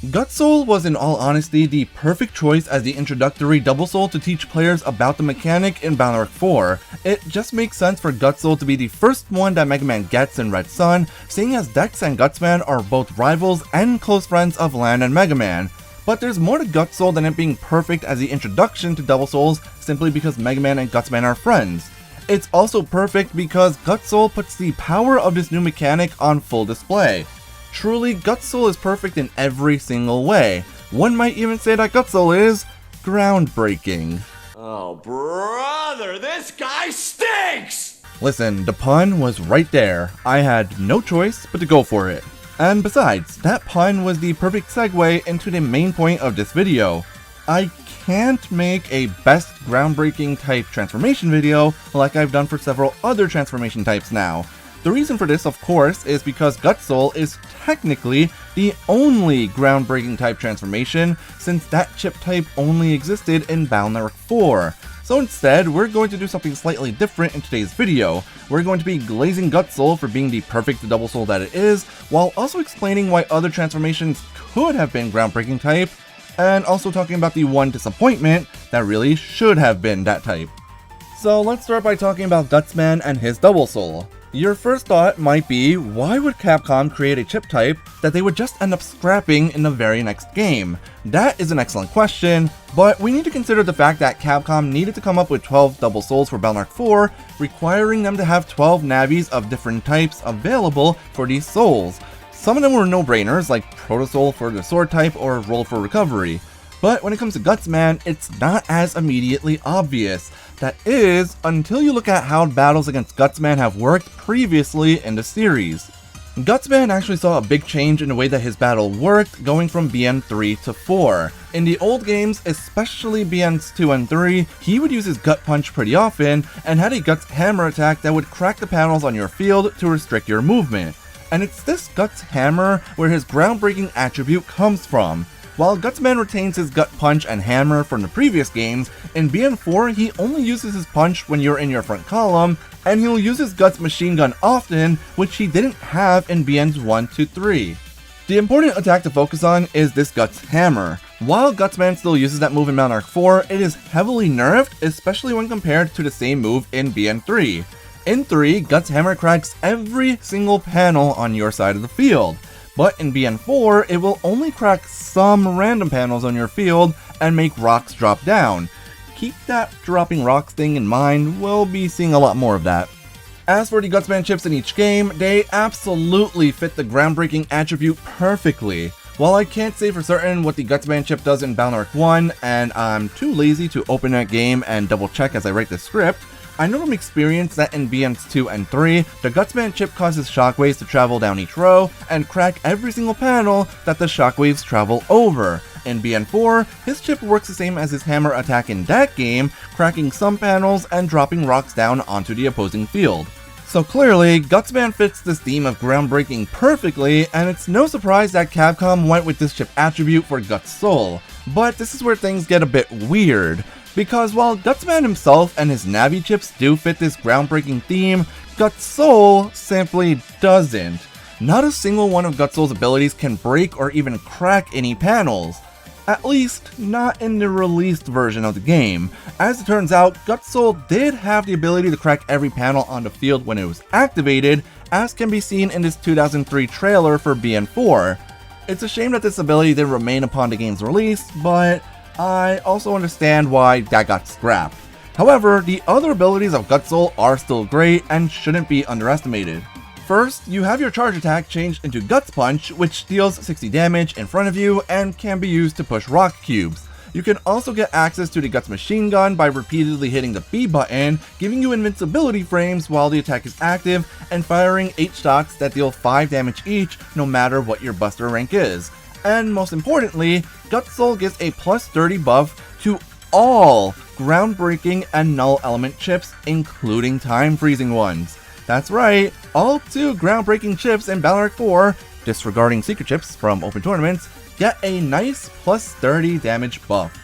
Gut Soul was in all honesty the perfect choice as the introductory Double Soul to teach players about the mechanic in Groundbreakers 4. It just makes sense for Gut Soul to be the first one that Megaman gets in Red Sun, seeing as Dex and Gutsman are both rivals and close friends of Lan and Megaman. But there's more to Gut Soul than it being perfect as the introduction to Double Souls simply because Megaman and Gutsman are friends. It's also perfect because Gut Soul puts the power of this new mechanic on full display. Truly, Gut Soul is perfect in every single way. One might even say that Gut Soul is groundbreaking. Oh brother, this guy stinks! Listen, the pun was right there. I had no choice but to go for it. And besides, that pun was the perfect segue into the main point of this video. I can't make a best groundbreaking type transformation video like I've done for several other transformation types now. The reason for this, of course, is because Gut Soul is technically the only groundbreaking type transformation, since that chip type only existed in Groundbreakers 4. So instead, we're going to do something slightly different in today's video. We're going to be glazing Gut Soul for being the perfect Double Soul that it is, while also explaining why other transformations could have been groundbreaking type, and also talking about the one disappointment that really should have been that type. So let's start by talking about Gutsman and his Double Soul. Your first thought might be, why would Capcom create a chip type that they would just end up scrapping in the very next game? That is an excellent question, but we need to consider the fact that Capcom needed to come up with 12 Double Souls for Groundbreakers 4, requiring them to have 12 Navis of different types available for these souls. Some of them were no-brainers, like Proto Soul for the Sword type or Roll for Recovery. But when it comes to Gutsman, it's not as immediately obvious. That is, until you look at how battles against Gutsman have worked previously in the series. Gutsman actually saw a big change in the way that his battle worked, going from BN 3 to 4. In the old games, especially BNs 2 and 3, he would use his Gut Punch pretty often, and had a Guts Hammer attack that would crack the panels on your field to restrict your movement. And it's this Guts Hammer where his groundbreaking attribute comes from. While Gutsman retains his Gut Punch and Hammer from the previous games, in BN4 he only uses his punch when you're in your front column, and he'll use his Guts Machine Gun often, which he didn't have in BNs 1 to 3. The important attack to focus on is this Guts Hammer. While Gutsman still uses that move in Groundbreakers 4, it is heavily nerfed, especially when compared to the same move in BN3. In 3, Guts Hammer cracks every single panel on your side of the field. But in BN4, it will only crack some random panels on your field and make rocks drop down. Keep that dropping rocks thing in mind, we'll be seeing a lot more of that. As for the Gutsman chips in each game, they absolutely fit the groundbreaking attribute perfectly. While I can't say for certain what the Gutsman chip does in Groundbreakers 1, and I'm too lazy to open that game and double check as I write the script, I know from experience that in BNs 2 and 3, the Gutsman chip causes shockwaves to travel down each row and crack every single panel that the shockwaves travel over. In BN4, his chip works the same as his hammer attack in that game, cracking some panels and dropping rocks down onto the opposing field. So clearly, Gutsman fits this theme of groundbreaking perfectly, and it's no surprise that Capcom went with this chip attribute for Gut Soul. But this is where things get a bit weird. Because while Gutsman himself and his Navi chips do fit this groundbreaking theme, Gut Soul simply doesn't. Not a single one of Gut Soul's abilities can break or even crack any panels. At least, not in the released version of the game. As it turns out, Gut Soul did have the ability to crack every panel on the field when it was activated, as can be seen in this 2003 trailer for BN4. It's a shame that this ability did remain upon the game's release, but I also understand why that got scrapped. However, the other abilities of Gut Soul are still great and shouldn't be underestimated. First, you have your charge attack changed into Guts Punch, which deals 60 damage in front of you and can be used to push rock cubes. You can also get access to the Guts Machine Gun by repeatedly hitting the B button, giving you invincibility frames while the attack is active, and firing 8 shots that deal 5 damage each no matter what your Buster rank is. And most importantly, Gut Soul gets a plus 30 buff to all groundbreaking and null element chips, including time freezing ones. That's right, all 2 groundbreaking chips in Groundbreakers 4, disregarding secret chips from open tournaments, get a nice plus 30 damage buff.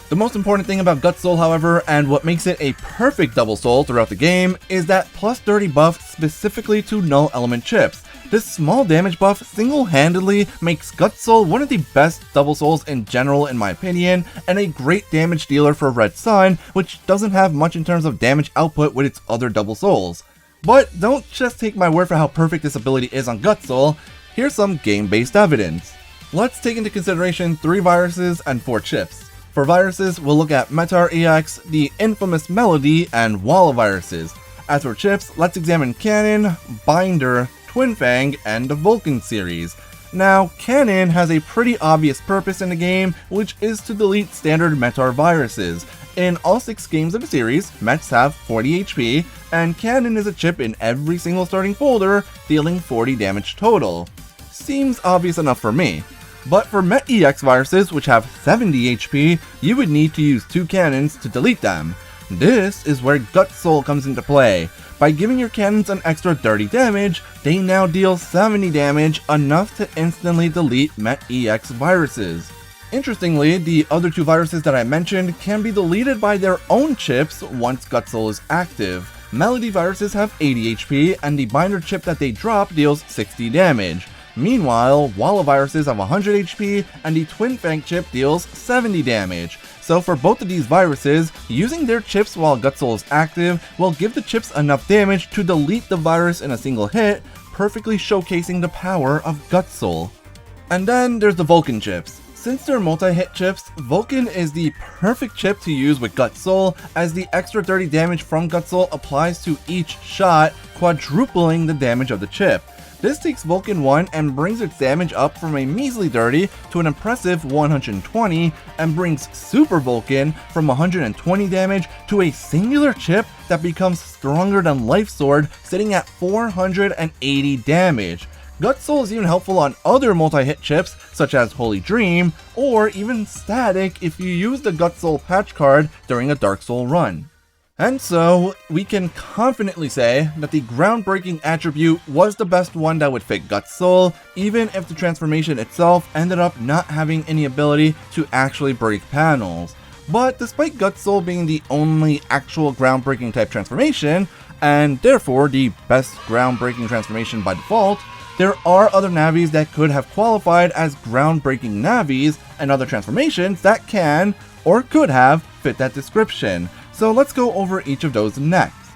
The most important thing about Gut Soul, however, and what makes it a perfect Double Soul throughout the game, is that plus 30 buff specifically to null element chips. This small damage buff single-handedly makes Gutsoul one of the best double souls in general in my opinion, and a great damage dealer for Red Sun, which doesn't have much in terms of damage output with its other double souls. But don't just take my word for how perfect this ability is on Gutsoul, here's some game-based evidence. Let's take into consideration 3 viruses and 4 chips. For viruses, we'll look at Metar EX, the infamous Melody, and Wall of viruses. As for chips, let's examine Cannon, Binder, Twin Fang, and the Vulcan series. Now, Cannon has a pretty obvious purpose in the game, which is to delete standard Metar viruses. In all 6 games of the series, Mets have 40 HP, and Cannon is a chip in every single starting folder, dealing 40 damage total. Seems obvious enough for me. But for Met EX viruses, which have 70 HP, you would need to use 2 cannons to delete them. This is where Gutsoul comes into play. By giving your cannons an extra 30 damage, they now deal 70 damage, enough to instantly delete Met EX viruses. Interestingly, the other 2 viruses that I mentioned can be deleted by their own chips once Gutsoul is active. Melody viruses have 80 HP, and the binder chip that they drop deals 60 damage. Meanwhile, Wall of viruses have 100 HP, and the Twin Fang chip deals 70 damage. So for both of these viruses, using their chips while Gutsoul is active will give the chips enough damage to delete the virus in a single hit, perfectly showcasing the power of Gutsoul. And then there's the Vulcan chips. Since they're multi-hit chips, Vulcan is the perfect chip to use with Gutsoul, as the extra 30 damage from Gutsoul applies to each shot, quadrupling the damage of the chip. This takes Vulcan 1 and brings its damage up from a measly 30 to an impressive 120, and brings Super Vulcan from 120 damage to a singular chip that becomes stronger than Life Sword, sitting at 480 damage. Gutsoul is even helpful on other multi-hit chips such as Holy Dream, or even Static if you use the Gutsoul patch card during a Dark Soul run. And so, we can confidently say that the groundbreaking attribute was the best one that would fit Gutsoul, even if the transformation itself ended up not having any ability to actually break panels. But despite Gutsoul being the only actual groundbreaking type transformation, and therefore the best groundbreaking transformation by default, there are other Navis that could have qualified as groundbreaking Navis, and other transformations that can, or could have, fit that description. So let's go over each of those next.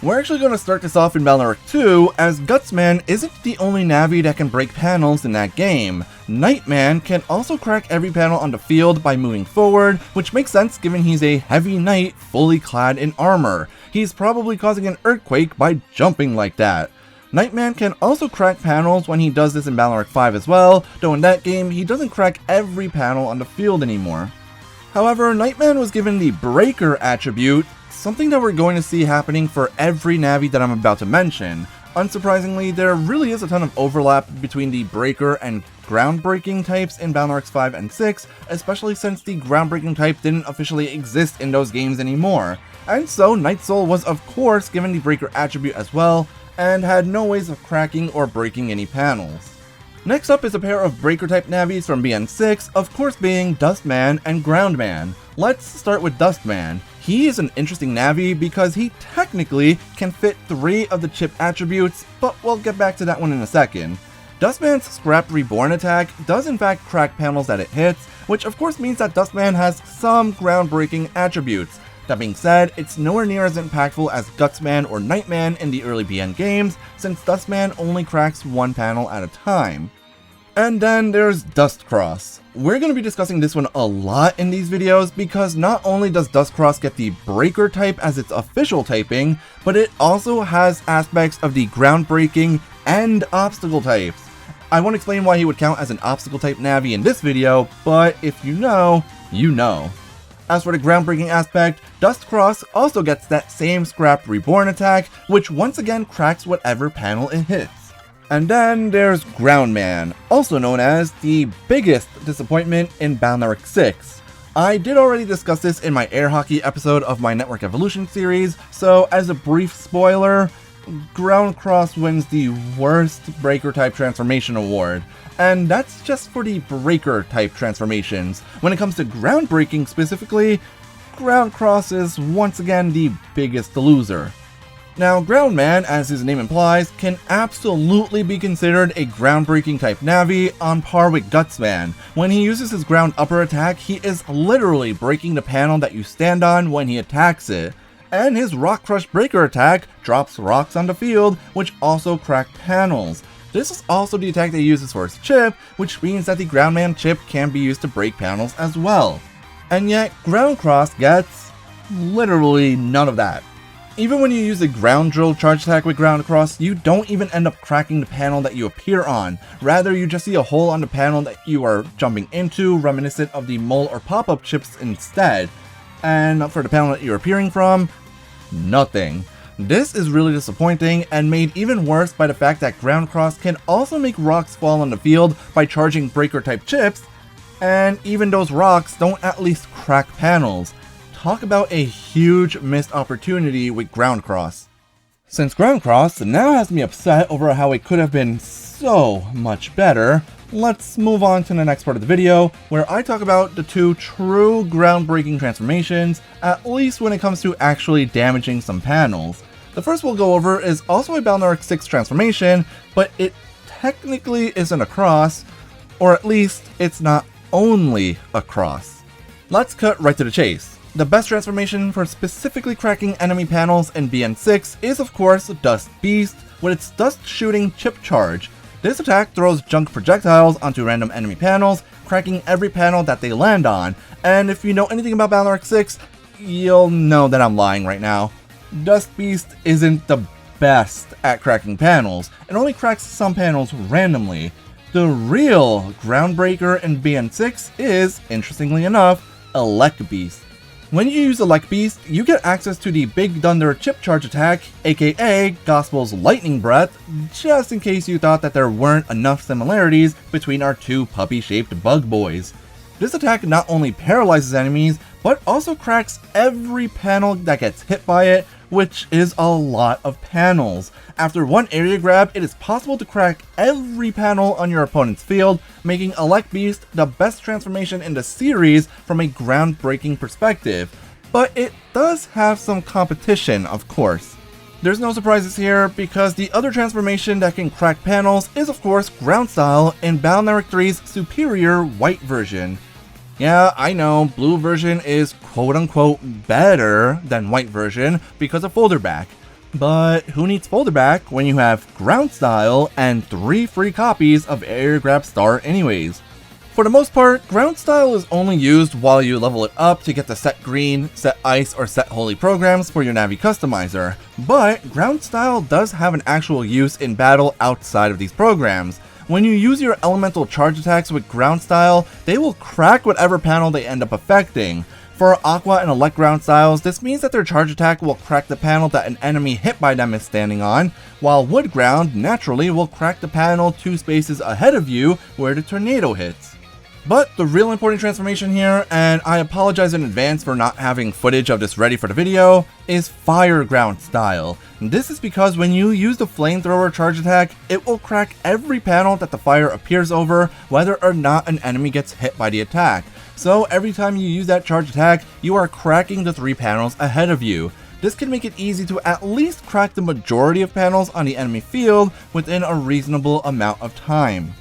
We're actually going to start this off in Balnarek 2, as Gutsman isn't the only Navi that can break panels in that game. Nightman can also crack every panel on the field by moving forward, which makes sense given he's a heavy knight fully clad in armor. He's probably causing an earthquake by jumping like that. Nightman can also crack panels when he does this in Balnarek 5 as well, though in that game he doesn't crack every panel on the field anymore. However, Nightman was given the Breaker attribute, something that we're going to see happening for every Navi that I'm about to mention. Unsurprisingly, there really is a ton of overlap between the Breaker and Groundbreaking types in Balnarek 5 and 6, especially since the Groundbreaking type didn't officially exist in those games anymore. And so, Nightsoul was of course given the Breaker attribute as well, and had no ways of cracking or breaking any panels. Next up is a pair of Breaker-type Navis from BN6, of course being Dustman and Groundman. Let's start with Dustman. He is an interesting Navi because he technically can fit 3 of the chip attributes, but we'll get back to that one in a second. Dustman's Scrap Reborn attack does in fact crack panels that it hits, which of course means that Dustman has some groundbreaking attributes. That being said, it's nowhere near as impactful as Gutsman or Nightman in the early BN games, since Dustman only cracks 1 panel at a time. And then there's Dustcross. We're going to be discussing this one a lot in these videos because not only does Dustcross get the Breaker type as its official typing, but it also has aspects of the Groundbreaking and Obstacle types. I won't explain why he would count as an Obstacle type Navi in this video, but if you know, you know. As for the groundbreaking aspect, Dustcross also gets that same Scrap Reborn attack, which once again cracks whatever panel it hits. And then there's Groundman, also known as the biggest disappointment in Balnarek 6. I did already discuss this in my air hockey episode of my Network Evolution series, so as a brief spoiler, Groundcross wins the worst Breaker type transformation award. And that's just for the Breaker type transformations. When it comes to Groundbreaking specifically, Groundcross is once again the biggest loser. Now, Groundman, as his name implies, can absolutely be considered a groundbreaking type Navi on par with Gutsman. When he uses his ground upper attack, he is literally breaking the panel that you stand on when he attacks it. And his Rock Crush Breaker attack drops rocks on the field, which also crack panels. This is also the attack that he uses for his chip, which means that the Groundman chip can be used to break panels as well. And yet, Ground Cross gets literally none of that. Even when you use the Ground Drill charge attack with Ground Cross, you don't even end up cracking the panel that you appear on. Rather, you just see a hole on the panel that you are jumping into, reminiscent of the mole or pop-up chips instead. And for the panel that you're appearing from, nothing. This is really disappointing and made even worse by the fact that Ground Cross can also make rocks fall on the field by charging breaker type chips, and even those rocks don't at least crack panels. Talk about a huge missed opportunity with Ground Cross. Since Ground Cross now has me upset over how it could have been so much better, let's move on to the next part of the video, where I talk about the two true groundbreaking transformations, at least when it comes to actually damaging some panels. The first we'll go over is also a Balnark 6 transformation, but it technically isn't a cross, or at least it's not only a cross. Let's cut right to the chase. The best transformation for specifically cracking enemy panels in BN6 is of course Dust Beast with its Dust Shooting Chip Charge. This attack throws junk projectiles onto random enemy panels, cracking every panel that they land on, and if you know anything about Balnark 6, you'll know that I'm lying right now. Dust Beast isn't the best at cracking panels, and only cracks some panels randomly. The real groundbreaker in BN6 is, interestingly enough, Elect Beast. When you use Elect Beast, you get access to the Big Thunder Chip Charge attack, aka Gospel's Lightning Breath, just in case you thought that there weren't enough similarities between our two puppy-shaped bug boys. This attack not only paralyzes enemies, but also cracks every panel that gets hit by it, which is a lot of panels. After one area grab, it is possible to crack every panel on your opponent's field, making Elect Beast the best transformation in the series from a groundbreaking perspective. But it does have some competition, of course. There's no surprises here, because the other transformation that can crack panels is of course Ground Style in Balnark 3's superior white version. Yeah, I know, blue version is quote-unquote better than white version because of folder back. But who needs folder back when you have Ground Style and 3 free copies of Area Grab Star anyways? For the most part, Ground Style is only used while you level it up to get the Set Green, Set Ice, or Set Holy programs for your Navi customizer. But Ground Style does have an actual use in battle outside of these programs. When you use your elemental charge attacks with Ground Style, they will crack whatever panel they end up affecting. For Aqua and Elect Ground Styles, this means that their charge attack will crack the panel that an enemy hit by them is standing on, while Wood Ground naturally will crack the panel 2 spaces ahead of you where the tornado hits. But the real important transformation here, and I apologize in advance for not having footage of this ready for the video, is Fire Ground Style. This is because when you use the Flamethrower charge attack, it will crack every panel that the fire appears over, whether or not an enemy gets hit by the attack. So every time you use that charge attack, you are cracking the 3 panels ahead of you. This can make it easy to at least crack the majority of panels on the enemy field within a reasonable amount of time.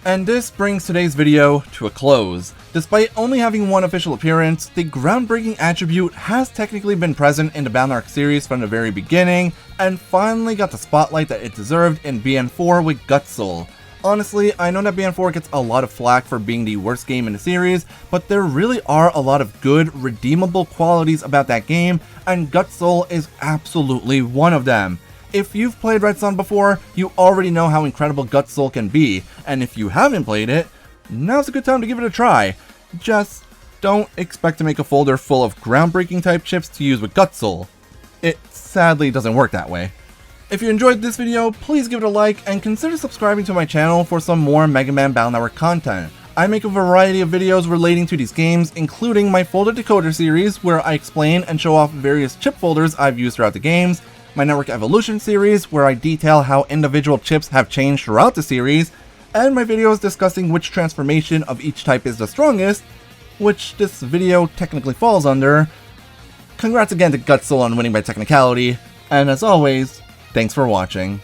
And this brings today's video to a close. Despite only having one official appearance, the groundbreaking attribute has technically been present in the Balnark series from the very beginning, and finally got the spotlight that it deserved in BN4 with Gutsman. Honestly, I know that BN4 gets a lot of flack for being the worst game in the series, but there really are a lot of good, redeemable qualities about that game, and Gutsman is absolutely one of them. If you've played Red Sun before, you already know how incredible Gutsman can be, and if you haven't played it, now's a good time to give it a try. Just don't expect to make a folder full of groundbreaking type chips to use with Gutsman. It sadly doesn't work that way. If you enjoyed this video, please give it a like and consider subscribing to my channel for some more Megaman Balnark content. I make a variety of videos relating to these games, including my Folder Decoder series, where I explain and show off various chip folders I've used throughout the games, my Network Evolution series, where I detail how individual chips have changed throughout the series, and my videos discussing which transformation of each type is the strongest, which this video technically falls under. Congrats again to Gutsman on winning by technicality, And as always, thanks for watching.